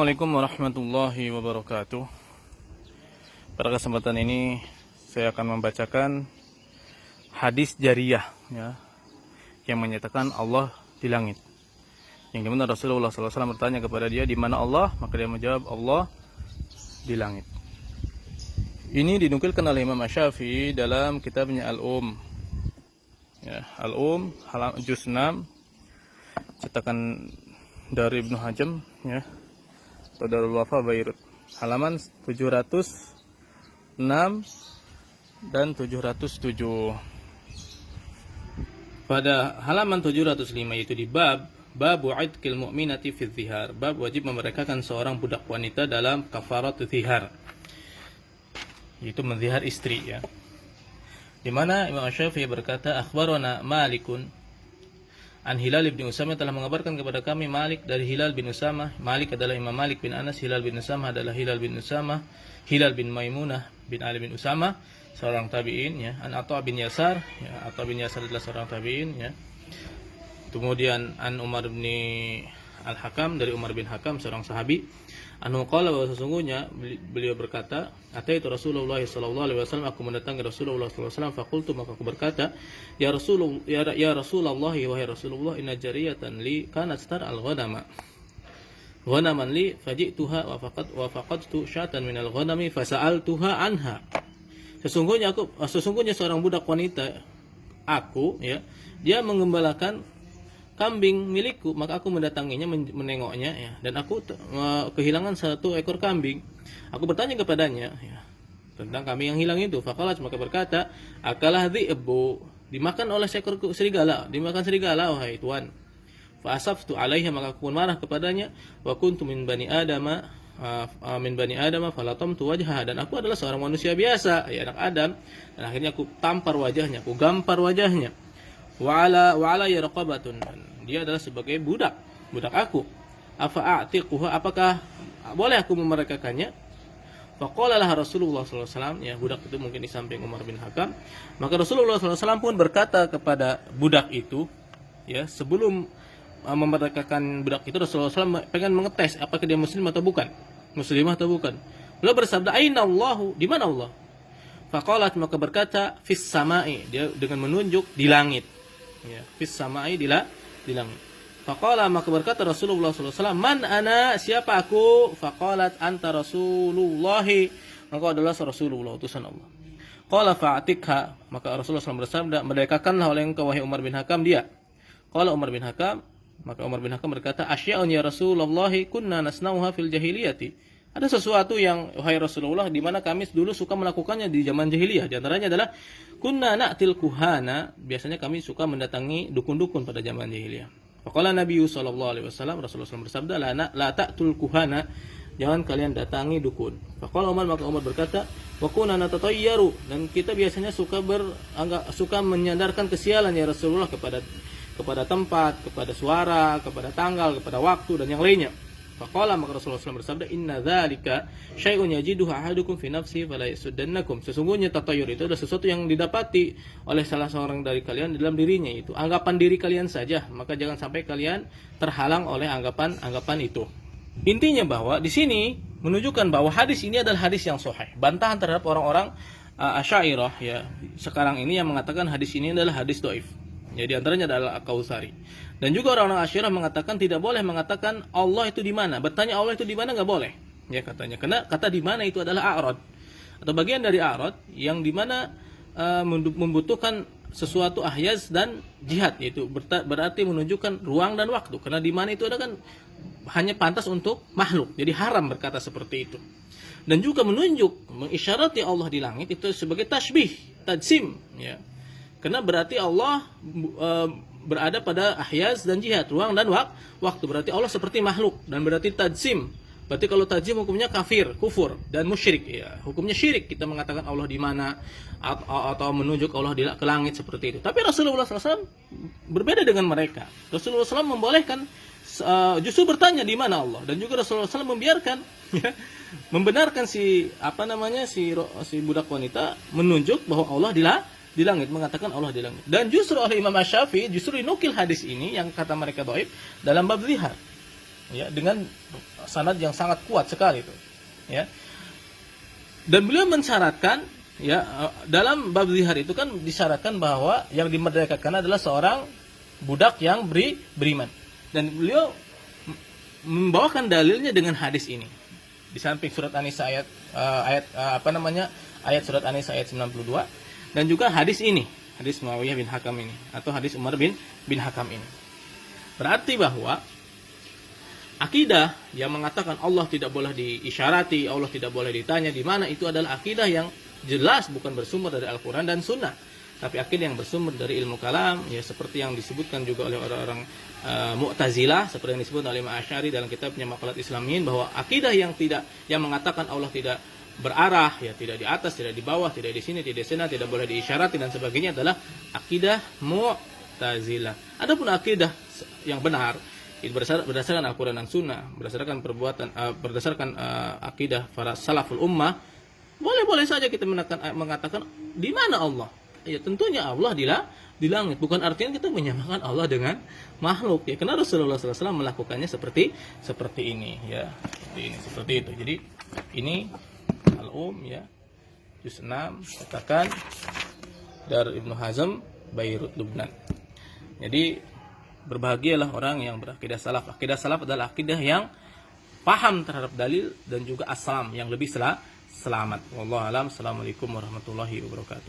Assalamualaikum warahmatullahi wabarakatuh. Pada kesempatan ini saya akan membacakan hadis jariyah ya, yang menyatakan Allah di langit. Yang dimana Rasulullah SAW bertanya kepada dia, di mana Allah? Maka dia menjawab, Allah di langit. Ini dinukilkan oleh Imam Asy-Syafi'i dalam kitabnya Al-Um ya, Al-Um juz 6 cetakan dari Ibnu Hajam ya, atau Darul Wafa Bayrut, halaman 706 dan 707. Pada halaman 705 yaitu di bab idqil mu'minati fi dzihar, bab wajib memerdekakan seorang budak wanita dalam kafarat dzihar, yaitu menzihar istri ya. Di mana Imam Asy-Syafi'i berkata, akhbarana Malikun an Hilal bin Usamah, telah mengabarkan kepada kami Malik dari Hilal bin Usamah. Malik adalah Imam Malik bin Anas, Hilal bin Usamah adalah Hilal bin Usamah, Hilal bin Maimunah bin Ali bin Usamah, seorang tabi'in ya. An Atha bin Yasar ya, Atha bin Yasar adalah seorang tabi'in ya. Kemudian an Umar bin Al-Hakam, dari Umar bin Hakam, seorang sahabi. Anhu qala, bahwa sesungguhnya beliau berkata, ataitu Rasulullah sallallahu alaihi wasallam, aku mendatangi Rasulullah sallallahu alaihi wasallam, faqultu, maka aku berkata, ya Rasulullah, wahai Rasulullah, inna jariyatan li kanat star al-ghanama ghanaman li faji'tuha wa faqadtu syatan minal ghanami fasa'altuha anha. Sesungguhnya seorang budak wanita aku ya, dia mengembalakan kambing milikku, maka aku mendatanginya, menengoknya ya, dan aku kehilangan satu ekor kambing. Aku bertanya kepadanya ya, tentang kambing yang hilang itu. Faqalat, maka berkata, akalah dhi'bu, dimakan oleh seekor serigala, dimakan serigala wahai tuan. Fa asaftu alaiha, maka aku pun marah kepadanya. Wa kuntu min bani adama falatamtu wajhaha, dan aku adalah seorang manusia biasa ya, anak Adam, dan akhirnya aku tampar wajahnya, aku gampar wajahnya. Wa ala yarqabatun, dia adalah sebagai budak aku. Afa a'tiquha, apakah boleh aku memerdekakannya? Faqala lah Rasulullah sallallahu alaihi wasallam ya, budak itu mungkin di samping Umar bin Hakam. Maka Rasulullah sallallahu alaihi wasallam pun berkata kepada budak itu ya, sebelum memerdekakan budak itu, Rasulullah SAW pengen mengetes apakah dia muslimah atau bukan. Beliau bersabda, aina Allahu, di mana Allah? Faqalat, maka berkata, fis samai, dia dengan menunjuk di langit ya, fis samai, di langit. Faqala, maka berkata Rasulullah SAW, man ana, siapa aku? Faqalat, anta Rasulullah, maka adalah Rasulullah, utusan Allah. Qala fa'atikha, maka Rasulullah SAW bersabda, merdekakanlah oleh engkau wahai Umar bin Hakam dia. Qala Umar bin Hakam, maka Umar bin Hakam berkata, asya'un ya Rasulullah kunna nasnauha fil jahiliyati, ada sesuatu yang wahai Rasulullah di mana kami dulu suka melakukannya di zaman jahiliyah. Di antaranya adalah kunna na'til kuhana, biasanya kami suka mendatangi dukun-dukun pada zaman jahiliyah. Faqala Nabi sallallahu alaihi wasallam, Rasulullah SAW bersabda, la ta'tul kuhana, jangan kalian datangi dukun. Faqala Umar, maka Umar berkata, wa kunna natatayyaru, dan kita biasanya suka menyandarkan kesialan ya Rasulullah kepada tempat, kepada suara, kepada tanggal, kepada waktu dan yang lainnya. Faqala, maka Rasulullah SAW bersabda, inna dzalika syai'un yajiduhu ahadukum fi nafsihi fala yasuddannakum, sesungguhnya tatayur itu adalah sesuatu yang didapati oleh salah seorang dari kalian dalam dirinya, itu anggapan diri kalian saja, maka jangan sampai kalian terhalang oleh anggapan itu. Intinya bahwa di sini menunjukkan bahwa hadis ini adalah hadis yang sahih, bantahan terhadap orang-orang Asy'ariyah ya sekarang ini yang mengatakan hadis ini adalah hadis dhaif. Ya, di antaranya adalah Al-Kautsari. Dan juga orang-orang Asy'ariyah mengatakan tidak boleh mengatakan Allah itu di mana. Bertanya Allah itu di mana enggak boleh. Ya, katanya. Karena kata di mana itu adalah a'rad, atau bagian dari a'rad yang di mana membutuhkan sesuatu ahyaz dan jihad, yaitu berarti menunjukkan ruang dan waktu. Karena di mana itu ada kan hanya pantas untuk makhluk. Jadi haram berkata seperti itu. Dan juga mengisyarati Allah di langit itu sebagai tasbih, tajsim, ya. Karena berarti Allah berada pada ahyaz dan jihad, ruang dan waktu. Berarti Allah seperti makhluk, dan berarti tajsim. Berarti kalau tajsim hukumnya kafir, kufur dan musyrik ya. Hukumnya syirik kita mengatakan Allah di mana atau menunjuk Allah ke langit seperti itu. Tapi Rasulullah SAW berbeda dengan mereka. Rasulullah SAW membolehkan justru bertanya di mana Allah, dan juga Rasulullah SAW membiarkan ya, membenarkan si budak wanita menunjuk bahwa Allah di langit, mengatakan Allah di langit. Dan justru oleh Imam Asy-Syafi'i justru dinukil hadis ini yang kata mereka dhaif dalam bab zihar. ya, dengan sanad yang sangat kuat sekali itu, ya. Dan beliau mensyaratkan, ya, dalam bab zihar itu kan disyaratkan bahwa yang dimerdekakan adalah seorang budak yang beriman. Dan beliau membawakan dalilnya dengan hadis ini. Di samping surat An-Nisa ayat surat An-Nisa ayat 92, dan juga hadis ini, hadis Muawiyah bin Hakam ini, atau hadis Umar bin Hakam ini. Berarti bahwa akidah yang mengatakan Allah tidak boleh diisyarati, Allah tidak boleh ditanya di mana, itu adalah akidah yang jelas bukan bersumber dari Al-Quran dan Sunnah, tapi akidah yang bersumber dari ilmu kalam, ya, seperti yang disebutkan juga oleh orang-orang Mu'tazilah, seperti yang disebut oleh Imam Asy'ari dalam kitabnya Maqalat Islamiyin, bahwa akidah yang mengatakan Allah tidak berarah, ya, tidak di atas, tidak di bawah, tidak di sini, tidak di sana, tidak boleh diisyarati dan sebagainya, adalah akidah Mu'tazilah. Adapun akidah yang benar itu berdasarkan Al-Quran dan Sunnah, berdasarkan akidah para salaful ummah, boleh-boleh saja kita mengatakan di mana Allah. Ya, tentunya Allah di langit. Bukan artinya kita menyamakan Allah dengan makhluk, ya, karena Rasulullah SAW melakukannya seperti ini, ya, seperti itu. Jadi ini ya, juz 6, katakan dari Ibnu Hazm, Bayrut, Lubnan. Jadi berbahagialah orang yang berakidah salaf. Akidah salaf adalah akidah yang paham terhadap dalil dan juga aslam, yang lebih selamat. Wallahu alam. Assalamualaikum warahmatullahi wabarakatuh.